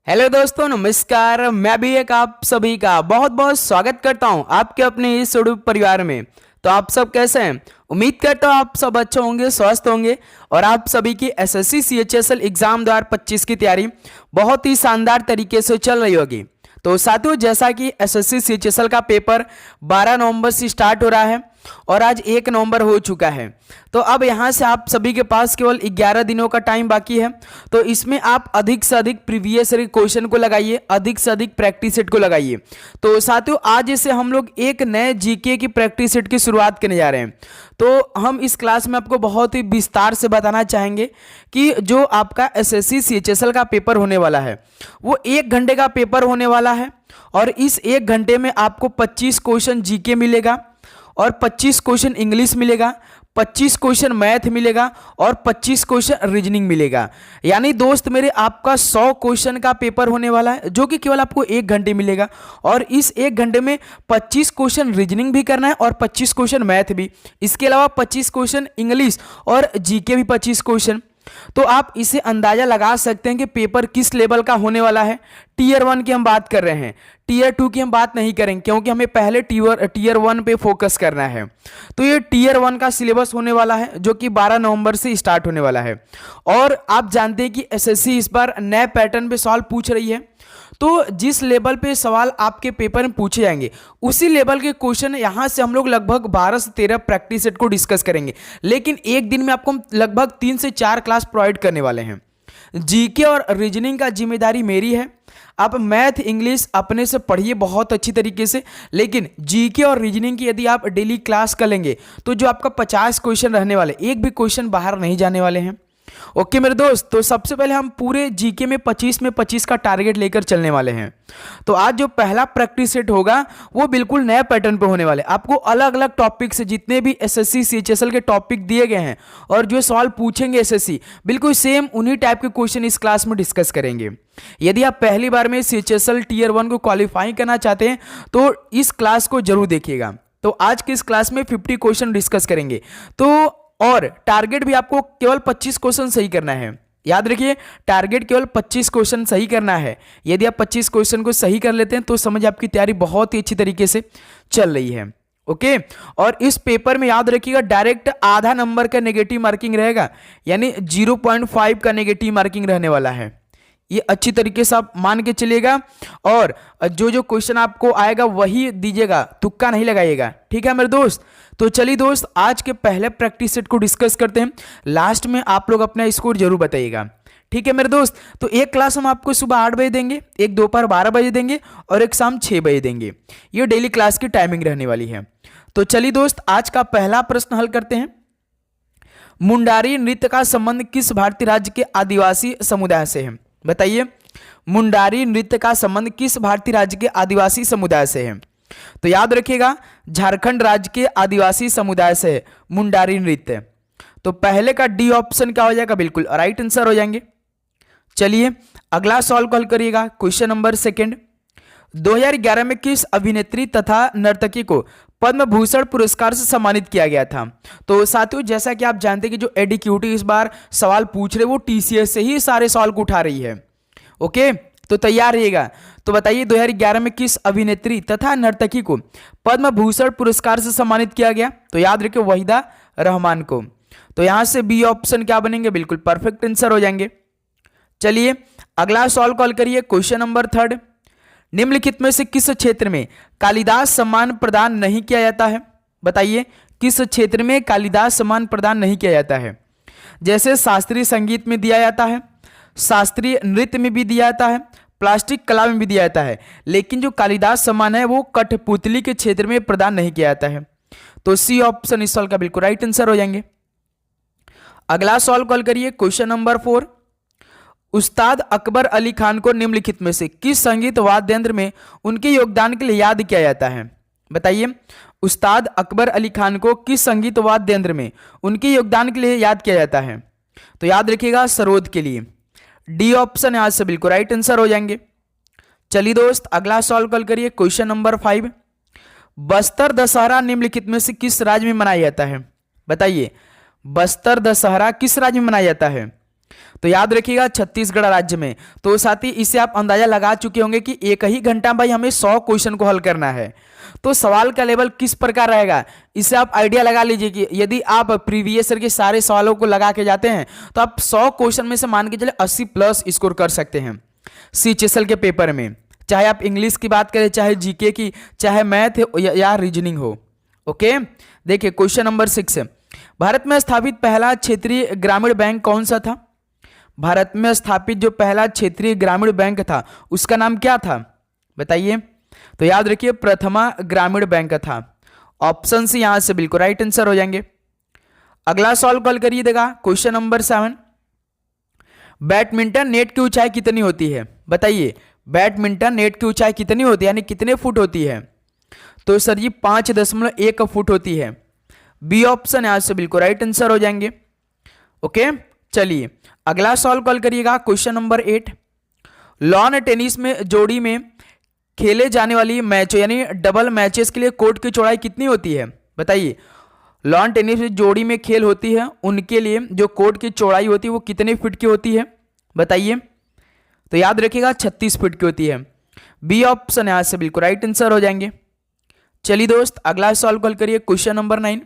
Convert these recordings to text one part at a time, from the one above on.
Hello दोस्तों, नमस्कार। मैं भी एक आप सभी का बहुत बहुत स्वागत करता हूं आपके अपने इस यूट्यूब परिवार में। तो आप सब कैसे हैं? उम्मीद करता हूं आप सब अच्छे होंगे, स्वस्थ होंगे और आप सभी की एसएससी सीएचएसएल एग्जाम 2025 की तैयारी बहुत ही शानदार तरीके से चल रही होगी। तो साथियों, जैसा कि एसएससी सीएचएसएल का पेपर 12 नवंबर से स्टार्ट हो रहा है और आज 1 नवंबर हो चुका है, तो अब यहाँ से आप सभी के पास केवल 11 दिनों का टाइम बाकी है। तो इसमें आप अधिक से अधिक प्रीवियस क्वेश्चन को लगाइए, अधिक से अधिक प्रैक्टिस सेट को लगाइए। तो साथियों, आज इसे हम लोग एक नए जीके की प्रैक्टिस सेट की शुरुआत करने जा रहे हैं। तो हम इस क्लास में आपको बहुत ही विस्तार से बताना चाहेंगे कि जो आपका एसएससी सीएचएसएल का पेपर होने वाला है वो 1 घंटे का पेपर होने वाला है और इस 1 घंटे में आपको 25 क्वेश्चन जीके मिलेगा और 25 क्वेश्चन इंग्लिश मिलेगा, 25 क्वेश्चन मैथ मिलेगा और 25 क्वेश्चन रीजनिंग मिलेगा। यानी दोस्त मेरे, आपका 100 क्वेश्चन का पेपर होने वाला है जो कि केवल आपको 1 घंटे मिलेगा और इस 1 घंटे में 25 क्वेश्चन रीजनिंग भी करना है और 25 क्वेश्चन मैथ भी, इसके अलावा 25 क्वेश्चन इंग्लिश और जीके भी 25 क्वेश्चन। तो आप इसे अंदाजा लगा सकते हैं कि पेपर किस लेवल का होने वाला है। टीयर 1 की हम बात कर रहे हैं, टीयर 2 की हम बात नहीं करेंगे क्योंकि हमें पहले टीयर 1 पे फोकस करना है। तो ये टीयर 1 का सिलेबस होने वाला है जो कि 12 नवंबर से स्टार्ट होने वाला है। और आप जानते हैं कि एसएससी इस बार नए पैटर्न पे सवाल पूछ रही है। तो जिस लेवल पे सवाल आपके पेपर में पूछे जाएंगे उसी लेवल के क्वेश्चन यहां से हम लोग लगभग 12 से 13 प्रैक्टिस सेट को डिस्कस करेंगे, लेकिन एक दिन में आपको हम लगभग 3 से 4 क्लास प्रोवाइड करने वाले हैं। जीके और रीजनिंग का जिम्मेदारी मेरी है। आप मैथ इंग्लिश अपने से पढ़िए बहुत अच्छी तरीके से, लेकिन जीके और रीजनिंग की यदि आप डेली क्लास कर लेंगे तो जो आपका 50 क्वेश्चन रहने वाले, एक भी क्वेश्चन बाहर नहीं जाने वाले हैं। ओके मेरे दोस्त, तो सबसे पहले हम पूरे जीके में 25 का टारगेट लेकर चलने वाले हैं। तो आज जो पहला प्रैक्टिस सेट होगा वो बिल्कुल नए पैटर्न पे होने वाले। आपको अलग अलग टॉपिक से जितने भी एसएससी सीएचएसएल के टॉपिक दिए गए हैं और जो सवाल पूछेंगे एसएससी, बिल्कुल सेम उन्हीं टाइप के क्वेश्चन इस क्लास में डिस्कस करेंगे। यदि आप पहली बार में सीएचएसएल टीयर 1 को क्वालिफाई करना चाहते हैं तो इस क्लास को जरूर देखिएगा। तो आज की इस क्लास में 50 क्वेश्चन डिस्कस करेंगे। तो और टारगेट भी आपको केवल 25 क्वेश्चन सही करना है। याद रखिए, टारगेट केवल 25 क्वेश्चन सही करना है। यदि आप 25 क्वेश्चन को सही कर लेते हैं तो समझ आपकी तैयारी बहुत ही अच्छी तरीके से चल रही है। ओके, और इस पेपर में याद रखिएगा डायरेक्ट आधा नंबर का नेगेटिव मार्किंग रहेगा, यानी 0.5 का नेगेटिव मार्किंग रहने वाला है। ये अच्छी तरीके से आप मान के चलिएगा और जो जो क्वेश्चन आपको आएगा वही दीजिएगा, तुक्का नहीं लगाइएगा। ठीक है मेरे दोस्त? तो चलिए दोस्त, आज के पहले प्रैक्टिस सेट को डिस्कस करते हैं। लास्ट में आप लोग अपना स्कोर जरूर बताइएगा। ठीक है मेरे दोस्त? तो एक क्लास हम आपको सुबह 8 बजे देंगे, एक दोपहर 12 बजे देंगे और एक शाम 6 बजे देंगे। ये डेली क्लास की टाइमिंग रहने वाली है। तो चलिए दोस्त, आज का पहला प्रश्न हल करते हैं। मुंडारी नृत्य का संबंध किस भारतीय राज्य के आदिवासी समुदाय से है? बताइए, मुंडारी नृत्य का संबंध किस भारतीय राज्य के आदिवासी समुदाय से है? तो याद रखिएगा, झारखंड राज्य के आदिवासी समुदाय से है मुंडारी नृत्य। तो पहले का डी ऑप्शन क्या हो जाएगा? बिल्कुल राइट आंसर हो जाएंगे। चलिए अगला सवाल को हल करिएगा। क्वेश्चन नंबर 2, 2011 में किस अभिनेत्री तथा नर्तकी को पद्म भूषण पुरस्कार से सम्मानित किया गया था? तो साथियों, जैसा कि आप जानते हैं कि जो एडीक्यूटी इस बार सवाल पूछ रहे वो टीसीएस से ही सारे सवाल को उठा रही है। ओके, तो तैयार रहिएगा। तो बताइए 2011 में किस अभिनेत्री तथा नर्तकी को पद्म भूषण पुरस्कार से सम्मानित किया गया? तो याद रखिए वहीदा रहमान को। तो यहां से बी ऑप्शन क्या बनेंगे? बिल्कुल परफेक्ट आंसर हो जाएंगे। चलिए अगला सवाल कॉल करिए। क्वेश्चन नंबर 3, निम्नलिखित में से किस क्षेत्र में कालिदास सम्मान प्रदान नहीं किया जाता है? बताइए, किस क्षेत्र में कालिदास सम्मान प्रदान नहीं किया जाता है? जैसे शास्त्रीय संगीत में दिया जाता है, शास्त्रीय नृत्य में भी दिया जाता है, प्लास्टिक कला में भी दिया जाता है, लेकिन जो कालिदास सम्मान है वो कठपुतली के क्षेत्र में प्रदान नहीं किया जाता है। तो सी ऑप्शन इस सवाल का बिल्कुल राइट आंसर हो जाएंगे। अगला सवाल कॉल करिए। क्वेश्चन नंबर 4, उस्ताद अकबर अली खान को निम्नलिखित में से किस संगीत वाद्य यंत्र में उनके योगदान के लिए याद किया जाता है? बताइए, उस्ताद अकबर अली खान को किस संगीत वाद्य यंत्र में उनके योगदान के लिए याद किया जाता है? तो याद रखिएगा सरोद के लिए। डी ऑप्शन यहां से बिल्कुल राइट आंसर हो जाएंगे। चलिए दोस्त अगला सवाल कॉल करिए। क्वेश्चन नंबर 5, बस्तर दशहरा निम्नलिखित में से किस राज्य में मनाया जाता है? बताइए, बस्तर दशहरा किस राज्य में मनाया जाता है? तो याद रखिएगा छत्तीसगढ़ राज्य में। तो साथ ही इससे आप अंदाजा लगा चुके होंगे कि एक ही घंटा में भाई हमें 100 क्वेश्चन को हल करना है। तो सवाल का लेवल किस प्रकार रहेगा, इससे आप आइडिया लगा लीजिए कि यदि आप प्रीवियस ईयर के सारे सवालों को लगा के जाते हैं तो आप 100 क्वेश्चन में से मान के चले 80 प्लस स्कोर कर सकते हैं सीएचएसएल के पेपर में, चाहे आप इंग्लिश की बात करें, चाहे जीके की, चाहे मैथ या रीजनिंग हो। ओके, देखिए क्वेश्चन नंबर 6, भारत में स्थापित पहला क्षेत्रीय ग्रामीण बैंक कौन सा था? भारत में स्थापित जो पहला क्षेत्रीय ग्रामीण बैंक था उसका नाम क्या था, बताइए। तो याद रखिए प्रथमा ग्रामीण बैंक था। ऑप्शन सी यहां से बिल्कुल राइट आंसर हो जाएंगे। अगला सवाल कॉल करिएगा, क्वेश्चन नंबर 7, बैडमिंटन नेट की ऊंचाई कितनी होती है, बताइए। बैडमिंटन नेट की ऊंचाई कितनी होती है, यानी कितने फुट होती है? तो सर जी 5.1 फुट होती है। बी ऑप्शन यहां से बिल्कुल राइट आंसर हो जाएंगे। ओके, चलिए अगला सवाल कॉल करिएगा, क्वेश्चन नंबर 8, लॉन टेनिस में जोड़ी में खेले जाने वाली मैच यानी डबल मैचेस के लिए कोर्ट की चौड़ाई कितनी होती है, बताइए। लॉन टेनिस में जोड़ी में खेल होती है उनके लिए जो कोर्ट की चौड़ाई होती है वो कितने फीट की होती है, बताइए। तो याद रखिएगा 36 फीट की होती है। बी ऑप्शन यहां से बिल्कुल राइट आंसर हो जाएंगे। चलिए दोस्त अगला सवाल कॉल करिए, question number 9,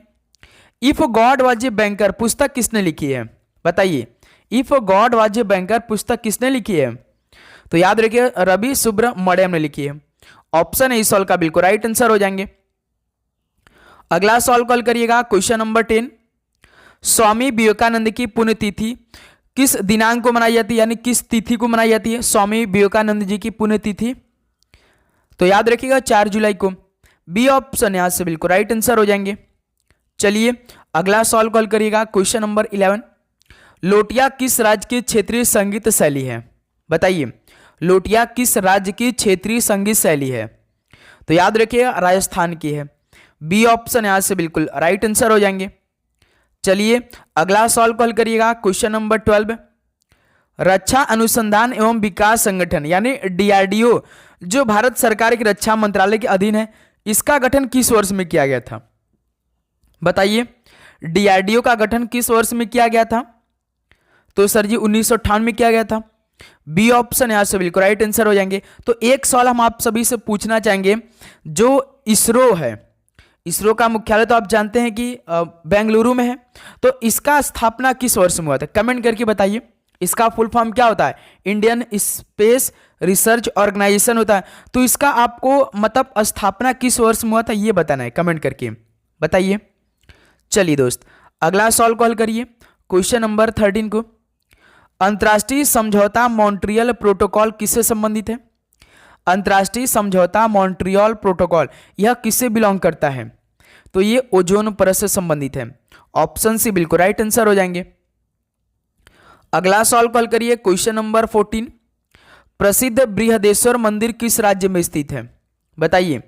if God was a banker पुस्तक किसने लिखी है, बताइए। If God was a banker पुस्तक किसने लिखी है? तो याद रखिए रवि सुब्रमण्यम ने लिखी है। ऑप्शन है इस सवाल का बिल्कुल राइट आंसर हो जाएंगे। अगला सवाल कॉल करिएगा, क्वेश्चन नंबर 10, स्वामी विवेकानंद की पुण्यतिथि किस दिनांक को मनाई जाती है, यानी किस तिथि को मनाई जाती है स्वामी विवेकानंद जी की पुण्यतिथि? तो याद रखिएगा 4 जुलाई को। बी ऑप्शन यहां से बिल्कुल राइट आंसर हो जाएंगे। चलिए अगला सवाल कॉल करिएगा, क्वेश्चन नंबर 11, लोटिया किस राज्य की क्षेत्रीय संगीत शैली है, बताइए। लोटिया किस राज्य की क्षेत्रीय संगीत शैली है? तो याद रखिए राजस्थान की है। बी ऑप्शन यहां से बिल्कुल राइट आंसर हो जाएंगे। चलिए अगला सवाल कॉल करिएगा, क्वेश्चन नंबर 12, रक्षा अनुसंधान एवं विकास संगठन यानी डीआरडीओ जो भारत सरकार के रक्षा मंत्रालय के अधीन है, इसका गठन किस वर्ष में किया गया था, बताइए। डीआरडीओ का गठन किस वर्ष में किया गया था? तो सर जी 1998 में किया गया था। बी ऑप्शन यहां से बिल्कुल राइट आंसर हो जाएंगे। तो एक सवाल हम आप सभी से पूछना चाहेंगे, जो इसरो है, इसरो का मुख्यालय तो आप जानते हैं कि बेंगलुरु में है, तो इसका स्थापना किस वर्ष में हुआ था, कमेंट करके बताइए। इसका फुल फॉर्म क्या होता है? इंडियन स्पेस रिसर्च ऑर्गेनाइजेशन होता है। तो इसका आपको मतलब स्थापना किस वर्ष में हुआ था ये बताना है, कमेंट करके बताइए। चलिए दोस्त अगला सवाल कॉल करिए, क्वेश्चन नंबर 13 को, अंतर्राष्ट्रीय समझौता मॉन्ट्रियल प्रोटोकॉल किससे संबंधित है? अंतर्राष्ट्रीय समझौता मॉन्ट्रियल प्रोटोकॉल यह किससे बिलोंग करता है? तो ये ओजोन परत से संबंधित है। ऑप्शन सी बिल्कुल राइट आंसर हो जाएंगे। अगला सवाल कॉल करिए, क्वेश्चन नंबर 14, प्रसिद्ध बृहदेश्वर मंदिर किस राज्य में स्थित है, बताइए।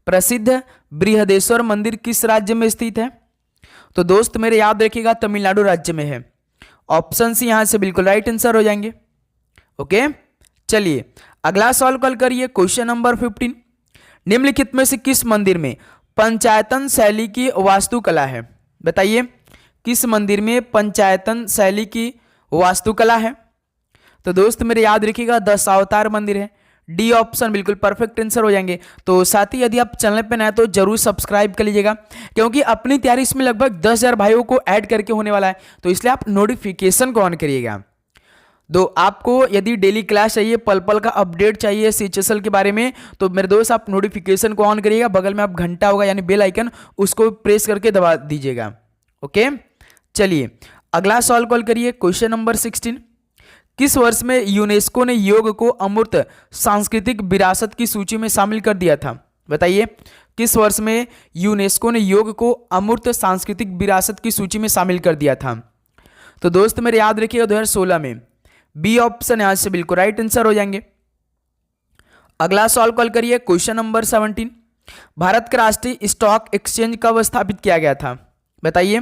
प्रसिद्ध बृहदेश्वर मंदिर किस राज्य में स्थित है? तो दोस्त मेरे याद रखिएगा तमिलनाडु राज्य में है। ऑप्शन सी यहां से बिल्कुल राइट आंसर हो जाएंगे। ओके, चलिए अगला सवाल कॉल करिए, क्वेश्चन नंबर 15, निम्नलिखित में से किस मंदिर में पंचायतन शैली की वास्तुकला है, बताइए। किस मंदिर में पंचायतन शैली की वास्तुकला है? तो दोस्त मेरे याद रखिएगा दशावतार मंदिर है। डी ऑप्शन बिल्कुल परफेक्ट आंसर हो जाएंगे। तो साथ ही यदि आप चैनल पर नए तो जरूर सब्सक्राइब कर लीजिएगा, क्योंकि अपनी तैयारी इसमें लगभग 10,000 भाइयों को ऐड करके होने वाला है, तो इसलिए आप नोटिफिकेशन को ऑन करिएगा। तो आपको यदि डेली क्लास चाहिए, पल पल का अपडेट चाहिए सीएचएसएल के बारे में, तो मेरे दोस्त आप नोटिफिकेशन को ऑन करिएगा। बगल में आप घंटा होगा यानी बेल आइकन, उसको प्रेस करके दबा दीजिएगा। ओके, चलिए अगला सवाल कॉल करिए, क्वेश्चन नंबर 16, किस वर्ष में यूनेस्को ने योग को अमूर्त सांस्कृतिक विरासत की सूची में शामिल कर दिया था, बताइए। किस वर्ष में यूनेस्को ने योग को अमूर्त सांस्कृतिक विरासत की सूची में शामिल कर दिया था? तो दोस्त मेरे याद रखिएगा 2016 में। बी ऑप्शन यहां से बिल्कुल राइट आंसर हो जाएंगे। अगला सवाल कॉल करिए, क्वेश्चन नंबर 17, भारत का राष्ट्रीय स्टॉक एक्सचेंज कब स्थापित किया गया था, बताइए।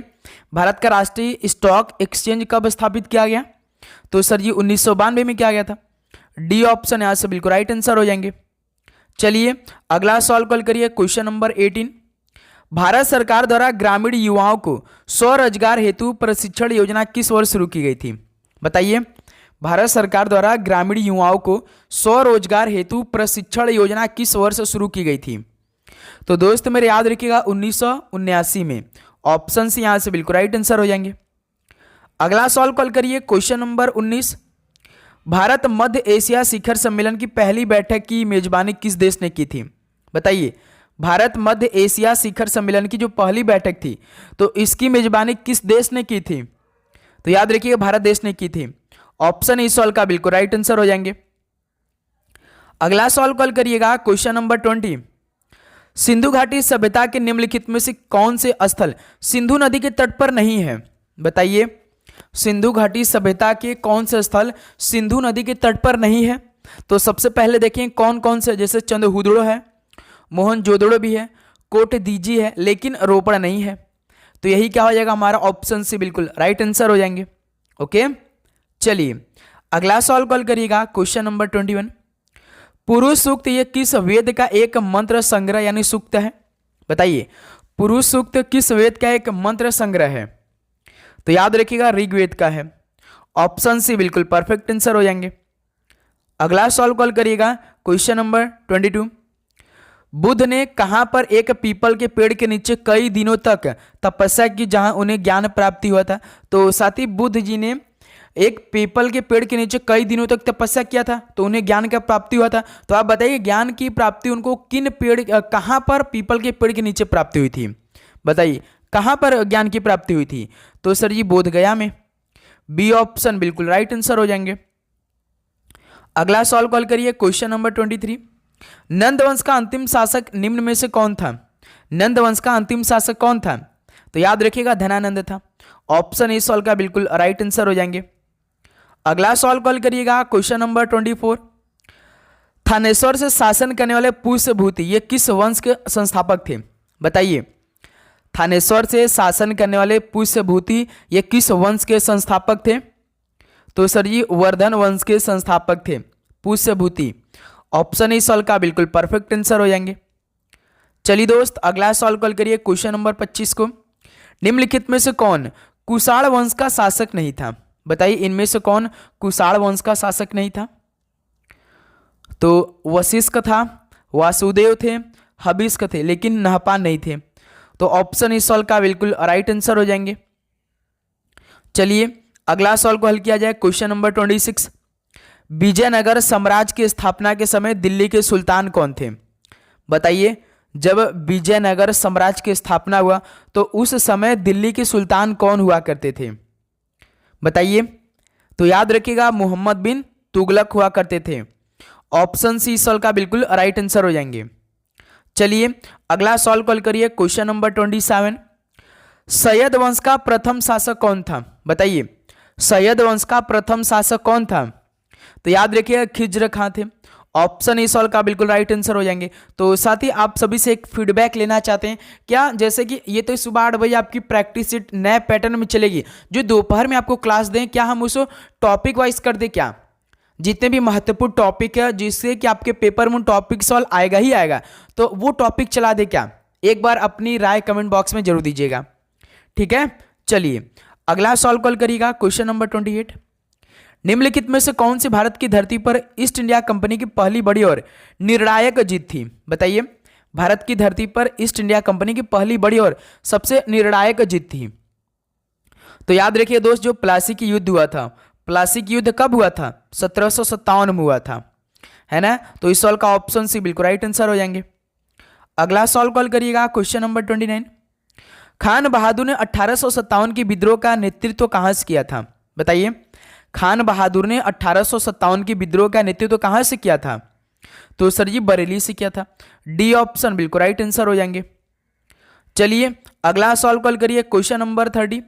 भारत का राष्ट्रीय स्टॉक एक्सचेंज कब स्थापित किया गया? तो सर जी 1992 में किया गया था। डी ऑप्शन यहां से बिल्कुल राइट आंसर हो जाएंगे। चलिए अगला सवाल कॉल करिए, क्वेश्चन नंबर 18, भारत सरकार द्वारा ग्रामीण युवाओं को स्वरोजगार हेतु प्रशिक्षण योजना किस वर्ष शुरू की गई थी, बताइए, भारत सरकार द्वारा ग्रामीण युवाओं को स्वरोजगार हेतु प्रशिक्षण योजना किस वर्ष शुरू की गई थी? तो दोस्त मेरे याद रखिएगा 1979 में। ऑप्शन से यहां से बिल्कुल राइट आंसर हो जाएंगे। अगला सवाल कॉल करिए, क्वेश्चन नंबर 19। भारत मध्य एशिया शिखर सम्मेलन की पहली बैठक की मेजबानी किस देश ने की थी? बताइए, भारत मध्य एशिया शिखर सम्मेलन की जो पहली बैठक थी तो इसकी मेजबानी किस देश ने की थी? तो याद रखिए भारत देश ने की थी। ऑप्शन इस सवाल का बिल्कुल राइट आंसर हो जाएंगे। अगला सवाल कॉल करिएगा, क्वेश्चन नंबर 20। सिंधु घाटी सभ्यता के निम्नलिखित में से कौन से स्थल सिंधु नदी के तट पर नहीं है? बताइए, सिंधु घाटी सभ्यता के कौन से स्थल सिंधु नदी के तट पर नहीं है? तो सबसे पहले देखें कौन कौन से, जैसे चंद्रहुदड़ो है, मोहनजोदड़ो भी है, कोटदीजी है, लेकिन रोपड़ नहीं है। तो यही क्या हो जाएगा हमारा ऑप्शन सी बिल्कुल राइट आंसर हो जाएंगे। ओके, चलिए अगला सवाल कॉल करिएगा, क्वेश्चन नंबर 21। पुरुष सूक्त ये किस वेद का एक मंत्र संग्रह यानी सूक्त है? बताइए, पुरुष सूक्त किस वेद का एक मंत्र संग्रह है? तो याद रखिएगा ऋग्वेद का है। ऑप्शन सी बिल्कुल परफेक्ट आंसर हो जाएंगे। अगला सवाल कॉल करिएगा, क्वेश्चन नंबर 22। बुद्ध ने कहां पर एक पीपल के पेड़ के नीचे कई दिनों तक तपस्या की जहां उन्हें ज्ञान प्राप्ति हुआ था? तो साथी बुद्ध जी ने एक पीपल के पेड़ के नीचे कई दिनों तक तपस्या किया था तो उन्हें ज्ञान का प्राप्ति हुआ था। तो आप बताइए ज्ञान की प्राप्ति उनको किन पेड़ कहां पर पीपल के पेड़ के नीचे प्राप्ति हुई थी? बताइए कहां पर ज्ञान की प्राप्ति हुई थी? तो सर जी बोध गया में। बी ऑप्शन बिल्कुल राइट आंसर हो जाएंगे। अगला सवाल कॉल करिए, क्वेश्चन नंबर 23। नंद वंश का अंतिम शासक निम्न में से कौन था? नंद वंश का अंतिम शासक कौन था? तो याद रखिएगा धनानंद था। ऑप्शन इस सवाल का बिल्कुल राइट आंसर हो जाएंगे। अगला सवाल कॉल करिएगा, क्वेश्चन नंबर 24। थानेश्वर से शासन करने वाले पुष्यभूति ये किस वंश के संस्थापक थे? बताइए, थानेश्वर से शासन करने वाले पुष्यभूति ये किस वंश के संस्थापक थे? तो सर जी वर्धन वंश के संस्थापक थे पुष्यभूति। ऑप्शन इस सवाल का बिल्कुल परफेक्ट आंसर हो जाएंगे। चलिए दोस्त अगला सवाल कॉल करिए, क्वेश्चन नंबर 25 को। निम्नलिखित में से कौन कुषाण वंश का शासक नहीं था? बताइए इनमें से कौन कुषाण वंश का शासक नहीं था? तो वशिष्ठ था, वासुदेव थे, हबिष्क थे, लेकिन नहपान नहीं थे। तो ऑप्शन इस सवाल का बिल्कुल राइट आंसर हो जाएंगे। चलिए अगला सवाल को हल किया जाए, क्वेश्चन नंबर 26। विजयनगर साम्राज्य की स्थापना के समय दिल्ली के सुल्तान कौन थे? बताइए, जब विजयनगर साम्राज्य की स्थापना हुआ तो उस समय दिल्ली के सुल्तान कौन हुआ करते थे? बताइए, तो याद रखिएगा मोहम्मद बिन तुगलक हुआ करते थे। ऑप्शन सी सवाल का बिल्कुल राइट आंसर हो जाएंगे। चलिए अगला सवाल कॉल करिए, क्वेश्चन नंबर 27। सैयद वंश का प्रथम शासक कौन था? बताइए, सैयद वंश का प्रथम शासक कौन था? तो याद रखिए खिज्र खां थे। ऑप्शन इस सवाल का बिल्कुल राइट आंसर हो जाएंगे। तो साथ ही आप सभी से एक फीडबैक लेना चाहते हैं क्या? जैसे कि ये तो सुबह 8 बजे आपकी प्रैक्टिस शीट नए पैटर्न में चलेगी, जो दोपहर में आपको क्लास दें, क्या हम उसको टॉपिक वाइज कर दें? क्या जितने भी महत्वपूर्ण टॉपिक है जिससे कि आपके पेपर में टॉपिक सॉल्व आएगा ही आएगा, तो वो टॉपिक चला दे क्या? एक बार अपनी राय कमेंट बॉक्स में जरूर दीजिएगा, ठीक है। चलिए अगला सवाल कॉल करिएगा, क्वेश्चन नंबर 28। निम्नलिखित में से कौन सी भारत की धरती पर ईस्ट इंडिया कंपनी की पहली बड़ी और निर्णायक जीत थी? बताइए, भारत की धरती पर ईस्ट इंडिया कंपनी की पहली बड़ी और सबसे निर्णायक जीत थी। तो याद रखिए दोस्त, जो प्लासी की युद्ध हुआ था, प्लासी की युद्ध कब हुआ था? 1757 में हुआ था, है ना। तो इस सवाल का ऑप्शन सी बिल्कुल राइट आंसर हो जाएंगे। अगला सवाल कॉल करिएगा, क्वेश्चन नंबर 29। खान बहादुर ने 1857 की विद्रोह का नेतृत्व कहां से किया था? बताइए, खान बहादुर ने 1857 की विद्रोह का नेतृत्व कहां से किया था? तो सर जी बरेली से किया था। डी ऑप्शन बिल्कुल राइट आंसर हो जाएंगे। चलिए अगला सवाल कॉल करिए, क्वेश्चन नंबर 30।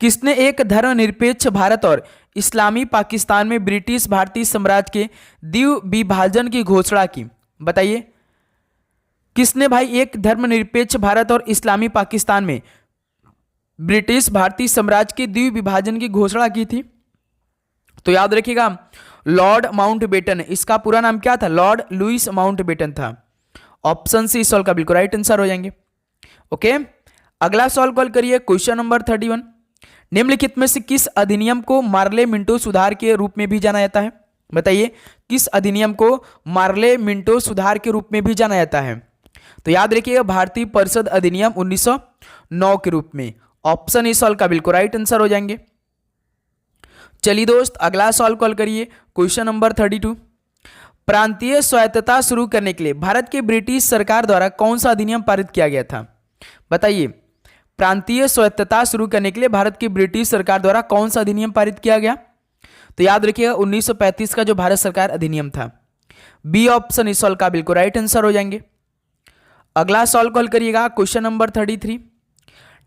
किसने एक धर्मनिरपेक्ष भारत और इस्लामी पाकिस्तान में ब्रिटिश भारतीय साम्राज्य के द्विविभाजन की घोषणा की? बताइए, किसने भाई एक धर्मनिरपेक्ष भारत और इस्लामी पाकिस्तान में ब्रिटिश भारतीय साम्राज्य के द्विविभाजन की घोषणा की थी? तो याद रखिएगा लॉर्ड माउंटबेटन। इसका पूरा नाम क्या था? लॉर्ड लुईस माउंटबेटन था। ऑप्शन सी सवाल का बिल्कुल राइट आंसर हो जाएंगे। ओके, अगला सवाल कॉल करिए, क्वेश्चन नंबर 31। निम्नलिखित में से किस अधिनियम को मार्ले मिंटो सुधार के रूप में भी जाना जाता है? बताइए, किस अधिनियम को मार्ले मिंटो सुधार के रूप में भी जाना जाता है? तो याद रखिएगा, भारतीय परिषद अधिनियम 1909 के रूप में। ऑप्शन ए सॉल्व का बिल्कुल राइट आंसर हो जाएंगे। चलिए दोस्त, अगला सॉल्व कॉल करिए। क्वेश्चन नंबर 32, प्रांतीय स्वायत्तता शुरू करने के लिए भारत के ब्रिटिश सरकार द्वारा कौन सा अधिनियम पारित किया गया था? बताइए, प्रांतीय स्वायत्तता शुरू करने के लिए भारत की ब्रिटिश सरकार द्वारा कौन सा अधिनियम पारित किया गया? तो याद रखिएगा 1935 का जो भारत सरकार अधिनियम था। बी ऑप्शन इस सॉल्व का बिल्कुल राइट आंसर हो जाएंगे। अगला सॉल्व कॉल करिएगा। क्वेश्चन नंबर 33,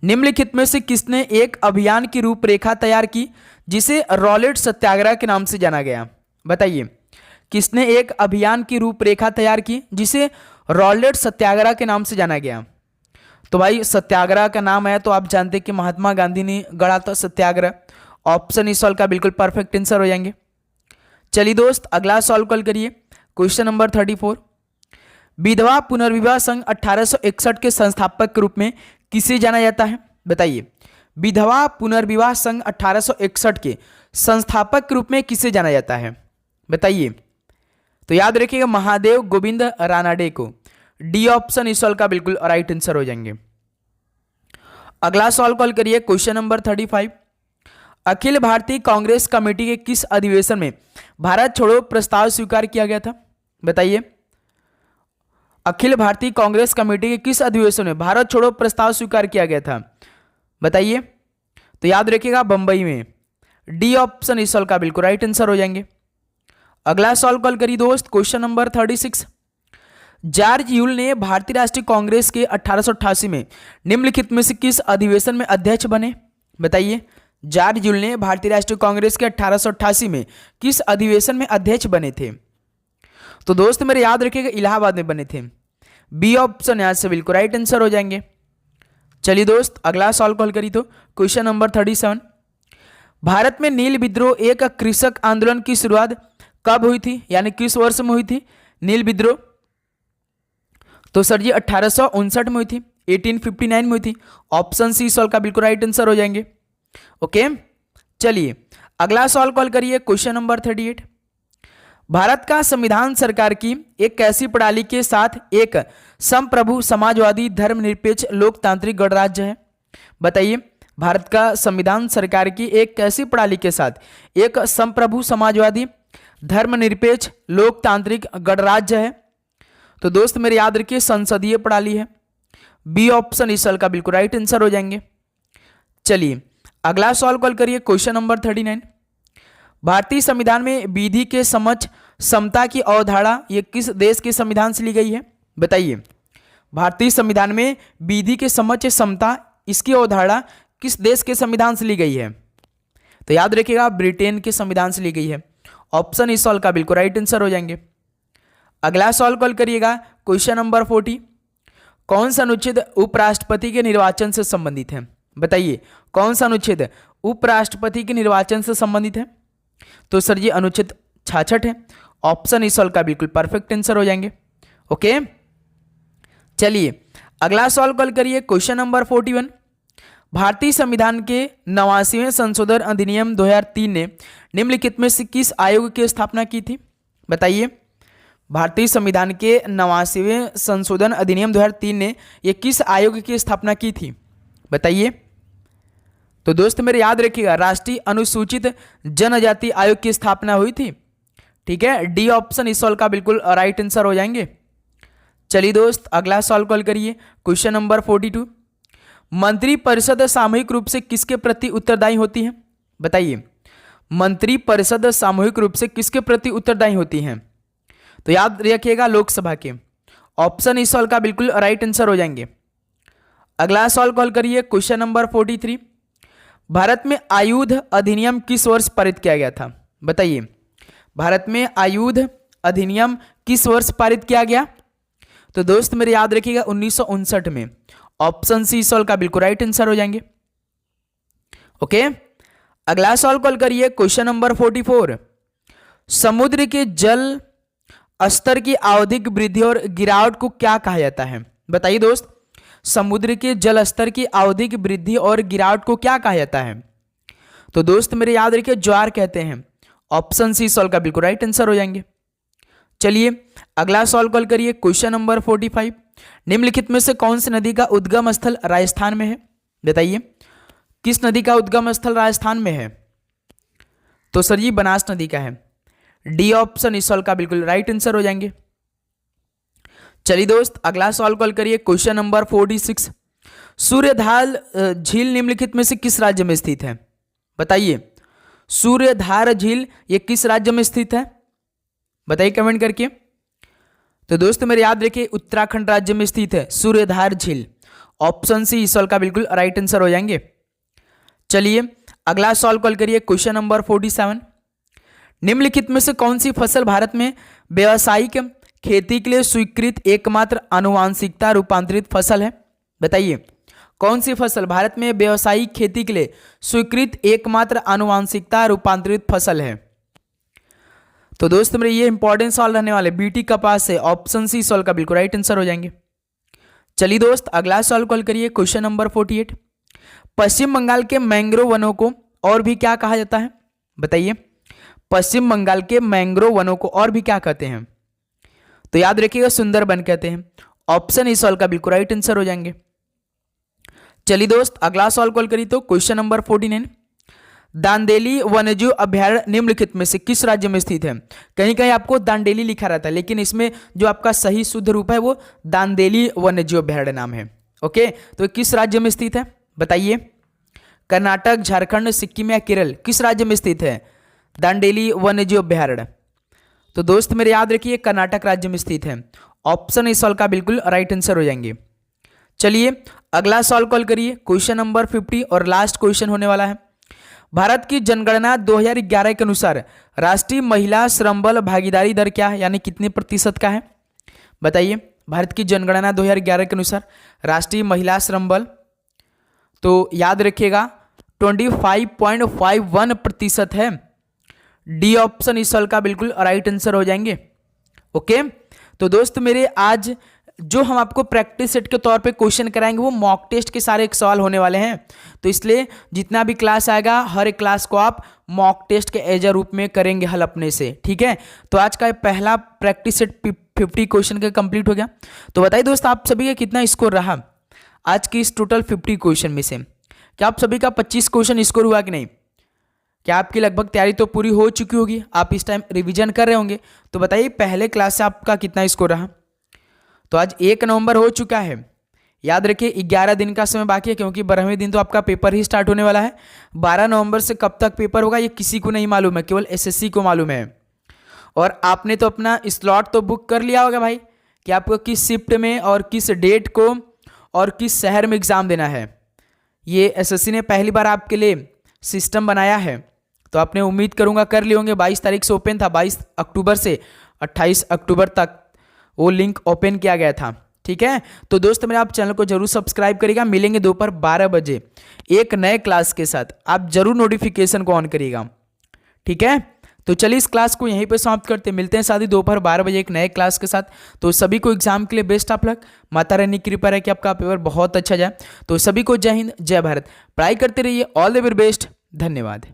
निम्नलिखित में से किसने एक अभियान की रूपरेखा तैयार की जिसे रॉलेट सत्याग्रह के नाम से जाना गया? बताइए, किसने एक अभियान की रूपरेखा तैयार की जिसे रॉलेट सत्याग्रह के नाम से जाना गया? तो भाई सत्याग्रह का नाम है तो आप जानते हैं कि महात्मा गांधी ने गढ़ा था सत्याग्रह। ऑप्शन इस सॉल्व का बिल्कुल परफेक्ट आंसर हो जाएंगे। चलिए दोस्त, अगला सॉल्व कॉल करिए। क्वेश्चन नंबर 34, विधवा पुनर्विवाह संघ 1861 के संस्थापक के रूप में किसे जाना जाता है? बताइए, विधवा पुनर्विवाह संघ 1861 के संस्थापक के रूप में किसे जाना जाता है? बताइए। तो याद रखिएगा महादेव गोविंद रानाडे को। डी ऑप्शन इस सॉल्व का बिल्कुल राइट आंसर हो जाएंगे। अगला सॉल्व कॉल करिए। Question number 35, Akhil Bharatiya Congress committee के किस अधिवेशन में भारत छोड़ो प्रस्ताव स्वीकार किया गया था? बताइए, अखिल भारतीय कांग्रेस कमेटी के किस अधिवेशन में भारत छोड़ो प्रस्ताव स्वीकार किया गया था? बताइए। तो याद रखिएगा बंबई में। डी ऑप्शन इस सॉल्व का बिल्कुल राइट आंसर हो जाएंगे। अगला सॉल्व कॉल करिए दोस्त। क्वेश्चन नंबर 36, जॉर्ज यूल ने भारतीय राष्ट्रीय कांग्रेस के 1888 में निम्नलिखित में से किस अधिवेशन में अध्यक्ष बने? बताइए, जॉर्ज यूल ने भारतीय राष्ट्रीय कांग्रेस के 1888 में किस अधिवेशन में अध्यक्ष बने थे? तो दोस्त मेरे याद रखिएगा इलाहाबाद में बने थे। बी ऑप्शन यहां से बिल्कुल राइट आंसर हो जाएंगे। चलिए दोस्त, अगला सॉल्व कॉल करिए। तो क्वेश्चन नंबर 37, भारत में नील विद्रोह एक कृषक आंदोलन की शुरुआत कब हुई थी, यानी किस वर्ष में हुई थी नील विद्रोह? तो सर जी 1859 में हुई थी, 1859 में हुई थी। ऑप्शन सी सॉल्व का बिल्कुल राइट आंसर हो जाएंगे। ओके, चलिए अगला सॉल्व कॉल करिए। क्वेश्चन नंबर 38, भारत का संविधान सरकार की एक ऐसी प्रणाली के साथ एक संप्रभु समाजवादी धर्मनिरपेक्ष लोकतांत्रिक गणराज्य है? बताइए, भारत का संविधान सरकार की एक ऐसी प्रणाली के साथ एक संप्रभु समाजवादी धर्मनिरपेक्ष लोकतांत्रिक गणराज्य है? तो दोस्त मेरे याद रखिए संसदीय प्रणाली है। बी ऑप्शन इस साल का बिल्कुल राइट आंसर हो जाएंगे। चलिए अगला सवाल कॉल करिए। क्वेश्चन नंबर 39, भारतीय संविधान में विधि के समक्ष समता की अवधारणा ये किस देश के संविधान से ली गई है? बताइए, भारतीय संविधान में विधि के समक्ष समता इसकी अवधारणा किस देश के संविधान से ली गई है? तो याद रखिएगा ब्रिटेन के संविधान से ली गई है। ऑप्शन इस सवाल का बिल्कुल राइट आंसर हो जाएंगे। अगला सवाल कॉल करिएगा। क्वेश्चन नंबर 40, कौन सा अनुच्छेद उपराष्ट्रपति के निर्वाचन से संबंधित है? बताइए, कौन सा अनुच्छेद उपराष्ट्रपति के निर्वाचन से संबंधित है? तो सर जी अनुच्छेद 66 है। ऑप्शन इस सवाल का बिल्कुल परफेक्ट आंसर हो जाएंगे। ओके, चलिए अगला सवाल कॉल करिए। क्वेश्चन नंबर 41, भारतीय संविधान के 89वें संशोधन अधिनियम 2003 ने निम्नलिखित में से किस आयोग की स्थापना की थी? बताइए, भारतीय संविधान के 89वें संशोधन अधिनियम 2003 ने यह किस आयोग की स्थापना की थी? बताइए। तो दोस्त मेरे याद रखिएगा राष्ट्रीय अनुसूचित जनजाति आयोग की स्थापना हुई थी। ठीक है, डी ऑप्शन इस सवाल का बिल्कुल राइट आंसर हो जाएंगे। चलिए दोस्त अगला सवाल कॉल करिए। क्वेश्चन नंबर 42, मंत्रिपरिषद सामूहिक रूप से किसके प्रति उत्तरदायी होती है? बताइए, मंत्रिपरिषद सामूहिक रूप से किसके प्रति उत्तरदायी होती है? तो याद रखिएगा लोकसभा के। ऑप्शन इस सवाल का बिल्कुल राइट आंसर हो जाएंगे। अगला सवाल कॉल करिए। क्वेश्चन नंबर 43, भारत में आयुध अधिनियम किस वर्ष पारित किया गया था? बताइए, भारत में आयुध अधिनियम किस वर्ष पारित किया गया? तो दोस्त मेरे याद रखिएगा 1959 में। ऑप्शन सी सवाल का बिल्कुल राइट आंसर हो जाएंगे। ओके, अगला सवाल कॉल करिए। क्वेश्चन नंबर 44, समुद्र के जल स्तर की आवधिक वृद्धि और गिरावट को क्या कहा जाता है? बताइए दोस्त, समुद्र के जल स्तर की आवधिक वृद्धि और गिरावट को क्या कहा जाता है? तो दोस्त मेरे याद रखिए ज्वार कहते हैं। ऑप्शन सी सॉल्व का बिल्कुल राइट आंसर हो जाएंगे। चलिए अगला सॉल्व कॉल करिए। क्वेश्चन नंबर 45, निम्नलिखित में से कौन सी नदी का उद्गम स्थल राजस्थान में है? बताइए किस नदी का उद्गम स्थल राजस्थान में है? तो सर जी बनास नदी का है। डी ऑप्शन इस सॉल्व का बिल्कुल राइट आंसर हो जाएंगे। चलिए दोस्त अगला सॉल्व कॉल करिए। क्वेश्चन नंबर 46, सूर्यधार झील निम्नलिखित में से किस राज्य में स्थित है? बताइए सूर्यधार झील ये किस राज्य में स्थित है? बताइए कमेंट करके। तो दोस्त मेरे याद रखिए उत्तराखंड राज्य में स्थित है सूर्यधार झील। ऑप्शन सी इस सॉल्व का बिल्कुल राइट आंसर हो जाएंगे। चलिए अगला सॉल्व कॉल करिए। क्वेश्चन नंबर 47, निम्नलिखित में से कौन सी फसल भारत में व्यावसायिक खेती के लिए स्वीकृत एकमात्र आनुवांशिकता रूपांतरित फसल है? बताइए कौन सी फसल भारत में व्यावसायिक खेती के लिए स्वीकृत एकमात्र आनुवांशिकता रूपांतरित फसल है? तो दोस्त मेरे ये इंपॉर्टेंट सवाल रहने वाले बीटी कपास से। ऑप्शन सी सॉल्व का बिल्कुल राइट आंसर हो जाएंगे। चलिए दोस्त अगला सॉल्व कॉल करिए। क्वेश्चन नंबर 48, पश्चिम बंगाल के मैंग्रोव वनों को और भी क्या कहा जाता है? बताइए पश्चिम बंगाल के मैंग्रोव वनों को और भी क्या कहते हैं? तो याद रखिएगा सुंदरबन कहते हैं। ऑप्शन इस सॉल्व का बिल्कुल राइट आंसर हो जाएंगे। चलिए दोस्त अगला सॉल्व कॉल करिए। तो क्वेश्चन नंबर 49, दांडेली वन्यजीव अभ्यारण्य निम्नलिखित में से किस राज्य में स्थित है? कहीं कहीं आपको दांडेली लिखा रहता है, लेकिन इसमें जो आपका सही शुद्ध रूप है वो दांडेली वन्यजीव अभ्यारण्य नाम है। ओके, तो किस राज्य में स्थित है? बताइए कर्नाटक, झारखंड, सिक्किम या केरल, किस राज्य में स्थित है दांडेली वन्यजीव अभ्यारण्य? तो दोस्त मेरे याद रखिए कर्नाटक राज्य में स्थित है। ऑप्शन इस सॉल्व का बिल्कुल राइट आंसर हो जाएंगे। चलिए अगला सॉल्व कॉल करिए। क्वेश्चन नंबर 50 और लास्ट क्वेश्चन होने वाला है। भारत की जनगणना 2011 के अनुसार राष्ट्रीय महिला श्रम बल भागीदारी दर क्या है, यानी कितने प्रतिशत का है? बताइए भारत की जनगणना 2011 के अनुसार राष्ट्रीय महिला श्रम बल, तो याद रखिएगा 25.51% है। डी ऑप्शन इस सवाल का बिल्कुल राइट आंसर हो जाएंगे। ओके, तो दोस्त मेरे आज जो हम आपको प्रैक्टिस सेट के तौर पे क्वेश्चन कराएंगे वो मॉक टेस्ट के सारे एक सवाल होने वाले हैं। तो इसलिए जितना भी क्लास आएगा हर एक क्लास को आप मॉक टेस्ट के एज रूप में करेंगे हल अपने से, ठीक है। तो आज का पहला प्रैक्टिस सेट 50 क्वेश्चन का कंप्लीट हो गया। तो बताइए दोस्त आप सभी का कितना स्कोर रहा आज की इस टोटल 50 क्वेश्चन में से? क्या आप सभी का 25 क्वेश्चन स्कोर हुआ कि नहीं? क्या आपकी लगभग तैयारी तो पूरी हो चुकी होगी, आप इस टाइम रिवीजन कर रहे होंगे। तो बताइए पहले क्लास से आपका कितना स्कोर रहा? तो आज 1 नवंबर हो चुका है। याद रखिए 11 दिन का समय बाकी है, क्योंकि 12वें दिन तो आपका पेपर ही स्टार्ट होने वाला है। 12 नवंबर से कब तक पेपर होगा ये किसी को नहीं मालूम है, केवल एसएससी को मालूम है। और आपने तो अपना स्लॉट तो बुक कर लिया होगा भाई कि आपको किस शिफ्ट में और किस डेट को और किस शहर में एग्ज़ाम देना है। ये एसएससी ने पहली बार आपके लिए सिस्टम बनाया है, तो आपने उम्मीद करूंगा कर लिए होंगे। 22 तारीख से ओपन था, 22 अक्टूबर से 28 अक्टूबर तक वो लिंक ओपन किया गया था, ठीक है। तो दोस्त मेरे आप चैनल को जरूर सब्सक्राइब करिएगा। मिलेंगे दोपहर 12 बजे एक नए क्लास के साथ, आप जरूर नोटिफिकेशन को ऑन करिएगा, ठीक है। तो चलिए इस क्लास को यहीं पे समाप्त करते हैं, मिलते हैं साथ ही दोपहर 12 बजे एक नए क्लास के साथ। तो सभी को एग्जाम के लिए best of luck. Mata Rani की कृपा है कि आपका पेपर बहुत अच्छा जाए। तो सभी को जय हिंद जय भारत, पढ़ाई करते रहिए, ऑल द वेरी बेस्ट, धन्यवाद।